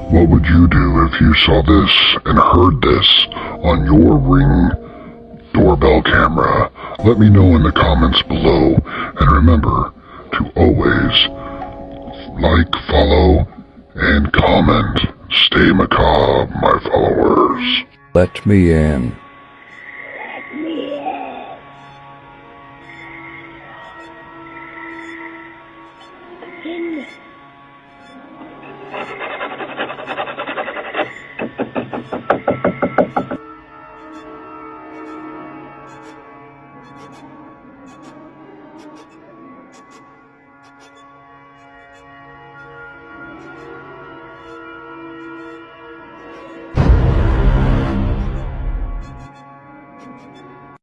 What would you do if you saw this and heard this on your Ring doorbell camera? Let me know in the comments below, and remember to always like, follow, and comment. Stay macabre, my followers. Let me in. In.